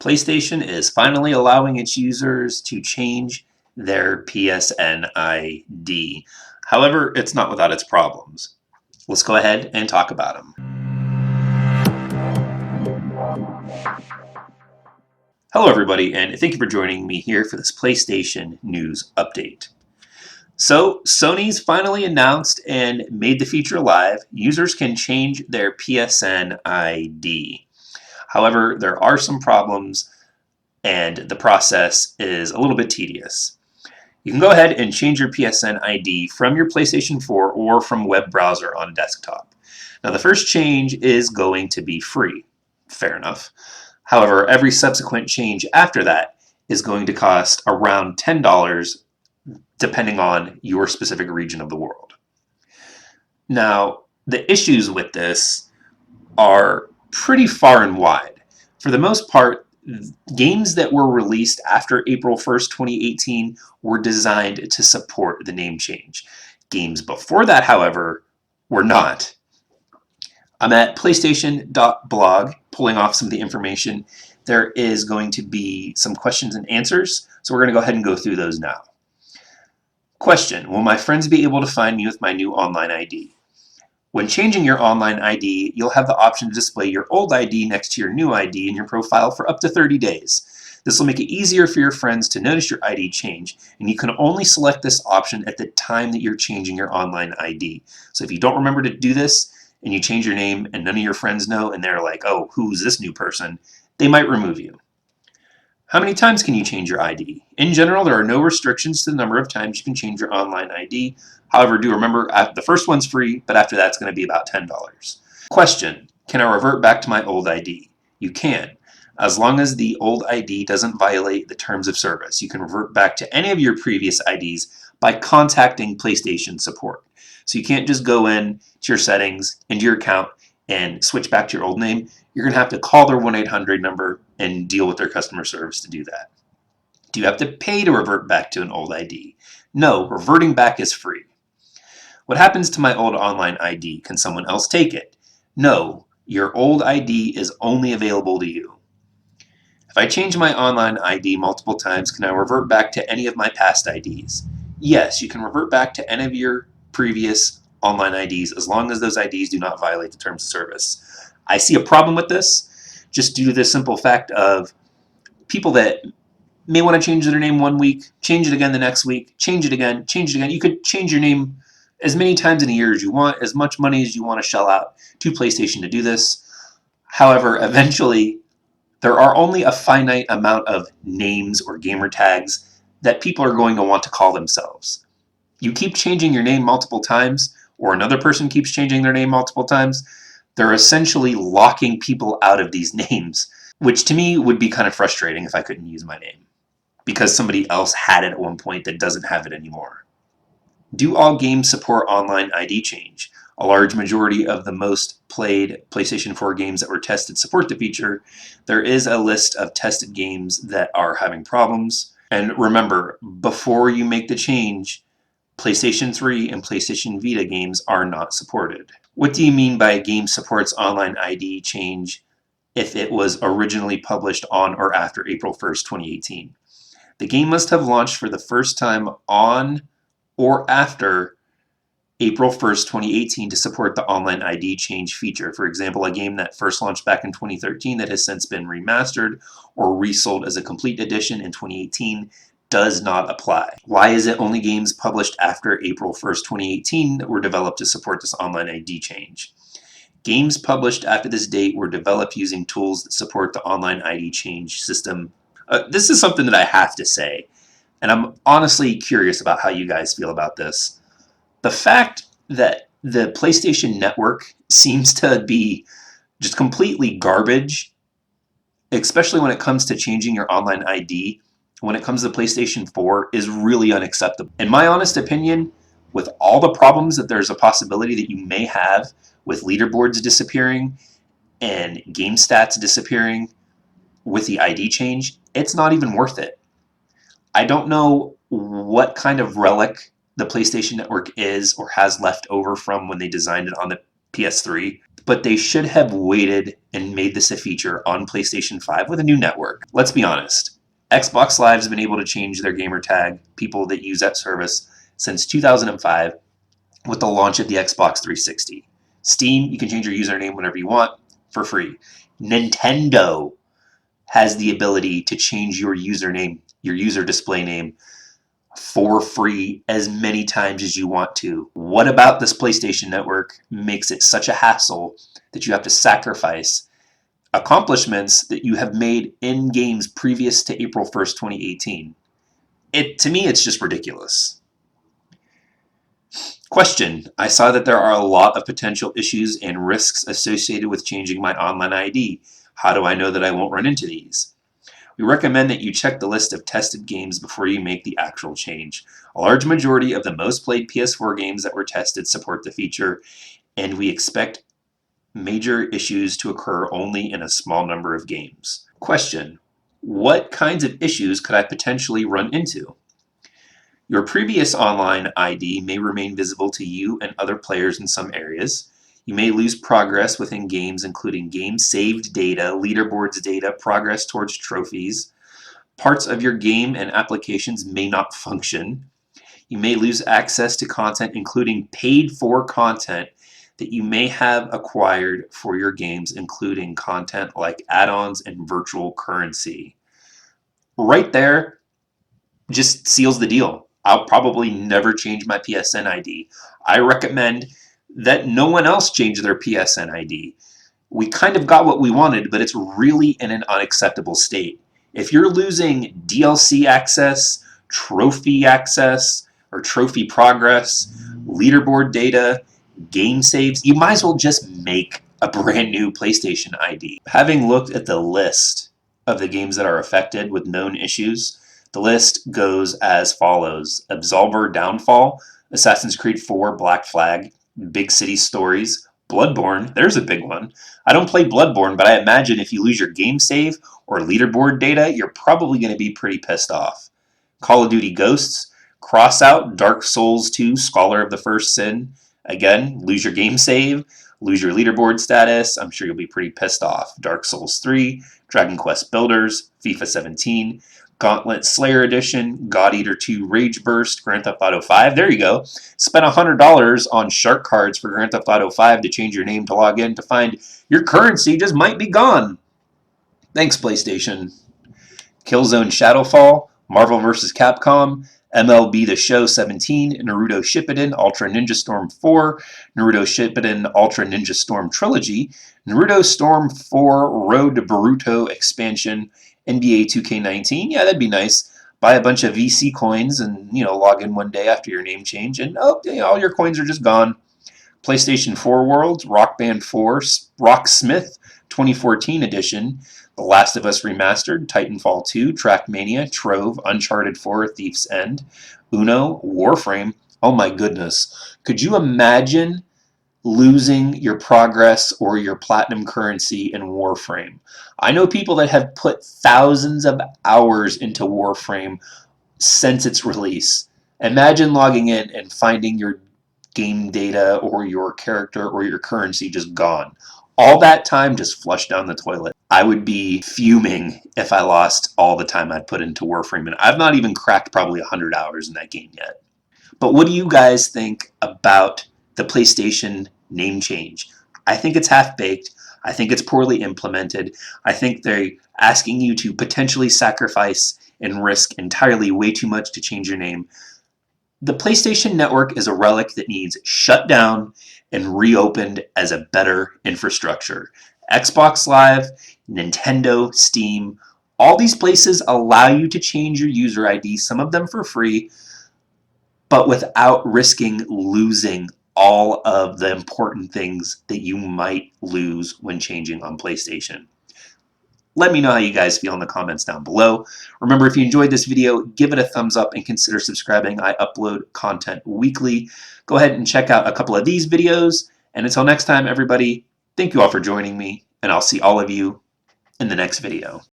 PlayStation is finally allowing its users to change their PSN ID. However, it's not without its problems. Let's go ahead and talk about them. Hello everybody, and thank you for joining me here for this PlayStation news update. So, Sony's finally announced and made the feature live. Users can change their PSN ID. However, there are some problems and the process is a little bit tedious. You can go ahead and change your PSN ID from your PlayStation 4 or from web browser on a desktop. Now the first change is going to be free. Fair enough. However, every subsequent change after that is going to cost around $10 depending on your specific region of the world. Now, the issues with this are pretty far and wide. For the most part, games that were released after April 1st, 2018 were designed to support the name change. Games before that, however, were not. I'm at PlayStation.blog pulling off some of the information. There is going to be some questions and answers, so we're going to go ahead and go through those now. Question: will my friends be able to find me with my new online ID? When changing your online ID, you'll have the option to display your old ID next to your new ID in your profile for up to 30 days. This will make it easier for your friends to notice your ID change, and you can only select this option at the time that you're changing your online ID. So if you don't remember to do this, and you change your name and none of your friends know, and they're like, oh, who's this new person? They might remove you. How many times can you change your ID? In general, there are no restrictions to the number of times you can change your online ID. However, do remember, the first one's free, but after that's going to be about $10. Question: can I revert back to my old ID? You can. As long as the old ID doesn't violate the terms of service, you can revert back to any of your previous IDs by contacting PlayStation support. So you can't just go in to your settings, into your account, and switch back to your old name. You're going to have to call their 1-800 number and deal with their customer service to do that. Do you have to pay to revert back to an old ID? No, reverting back is free. What happens to my old online ID? Can someone else take it? No, your old ID is only available to you. If I change my online ID multiple times, can I revert back to any of my past IDs? Yes, you can revert back to any of your previous online IDs as long as those IDs do not violate the terms of service. I see a problem with this just due to the simple fact of people that may want to change their name one week, change it again the next week, change it again, change it again. You could change your name as many times in a year as you want, as much money as you want to shell out to PlayStation to do this. However, eventually, there are only a finite amount of names or gamer tags that people are going to want to call themselves. You keep changing your name multiple times, or another person keeps changing their name multiple times, they're essentially locking people out of these names, which to me would be kind of frustrating if I couldn't use my name, because somebody else had it at one point that doesn't have it anymore. Do all games support online ID change? A large majority of the most played PlayStation 4 games that were tested support the feature. There is a list of tested games that are having problems. And remember, before you make the change, PlayStation 3 and PlayStation Vita games are not supported. What do you mean by a game supports online ID change if it was originally published on or after April 1st, 2018? The game must have launched for the first time on or after April 1st, 2018 to support the online ID change feature. For example, a game that first launched back in 2013 that has since been remastered or resold as a complete edition in 2018 does not apply. Why is it only games published after April 1st, 2018 that were developed to support this online ID change? Games published after this date were developed using tools that support the online ID change system. This is something that I have to say, and I'm honestly curious about how you guys feel about this. The fact that the PlayStation Network seems to be just completely garbage, especially when it comes to changing your online ID, when it comes to PlayStation 4, is really unacceptable. In my honest opinion, with all the problems that there's a possibility that you may have with leaderboards disappearing and game stats disappearing with the ID change, it's not even worth it. I don't know what kind of relic the PlayStation Network is or has left over from when they designed it on the PS3. but they should have waited and made this a feature on PlayStation 5 with a new network. Let's be honest. Xbox Live has been able to change their gamer tag, people that use that service, since 2005 with the launch of the Xbox 360. Steam, you can change your username whenever you want for free. Nintendo has the ability to change your username, your user display name, for free as many times as you want to. What about this PlayStation Network makes it such a hassle that you have to sacrifice accomplishments that you have made in games previous to April 1st, 2018? To me, it's just ridiculous. Question: I saw that there are a lot of potential issues and risks associated with changing my online ID. How do I know that I won't run into these? We recommend that you check the list of tested games before you make the actual change. A large majority of the most played PS4 games that were tested support the feature, and we expect major issues to occur only in a small number of games. Question: what kinds of issues could I potentially run into? Your previous online ID may remain visible to you and other players in some areas. You may lose progress within games, including game saved data, leaderboards data, progress towards trophies. Parts of your game and applications may not function. You may lose access to content, including paid-for content that you may have acquired for your games, including content like add-ons and virtual currency. Right there just seals the deal. I'll probably never change my PSN ID. I recommend that no one else change their PSN ID. We kind of got what we wanted, but it's really in an unacceptable state. If you're losing DLC access, trophy access, or trophy progress, leaderboard data, game saves, you might as well just make a brand new PlayStation ID. Having looked at the list of the games that are affected with known issues, the list goes as follows: Absolver Downfall, Assassin's Creed 4 Black Flag, Big City Stories, Bloodborne, there's a big one. I don't play Bloodborne, but I imagine if you lose your game save or leaderboard data, you're probably going to be pretty pissed off. Call of Duty Ghosts, Crossout, Dark Souls 2, Scholar of the First Sin. Again, lose your game save, lose your leaderboard status, I'm sure you'll be pretty pissed off. Dark Souls 3, Dragon Quest Builders, FIFA 17, Gauntlet Slayer Edition, God Eater 2 Rage Burst, Grand Theft Auto 5. There you go. Spend $100 on shark cards for Grand Theft Auto 5 to change your name to log in to find your currency just might be gone. Thanks, PlayStation. Killzone Shadowfall, Marvel vs. Capcom, MLB The Show 17, Naruto Shippuden Ultra Ninja Storm 4, Naruto Shippuden Ultra Ninja Storm Trilogy, Naruto Storm 4 Road to Boruto Expansion, NBA 2K19. Yeah, that'd be nice. Buy a bunch of VC coins and, log in one day after your name change, and all your coins are just gone. PlayStation 4 Worlds, Rock Band 4, Rocksmith 2014 edition, The Last of Us Remastered, Titanfall 2, Trackmania, Trove, Uncharted 4, Thief's End, Uno, Warframe. Oh my goodness. Could you imagine losing your progress or your platinum currency in Warframe? I know people that have put thousands of hours into Warframe since its release. Imagine logging in and finding your game data or your character or your currency just gone. All that time just flushed down the toilet. I would be fuming if I lost all the time I'd put into Warframe, and I've not even cracked probably 100 hours in that game yet. But what do you guys think about the PlayStation name change? I think it's half-baked. I think it's poorly implemented. I think they're asking you to potentially sacrifice and risk entirely way too much to change your name. The PlayStation Network is a relic that needs shut down and reopened as a better infrastructure. Xbox Live, Nintendo, Steam, all these places allow you to change your user ID, some of them for free, but without risking losing all of the important things that you might lose when changing on PlayStation. Let me know how you guys feel in the comments down below. Remember, if you enjoyed this video, give it a thumbs up and consider subscribing. I upload content weekly. Go ahead and check out a couple of these videos. And until next time, everybody, thank you all for joining me, and I'll see all of you in the next video.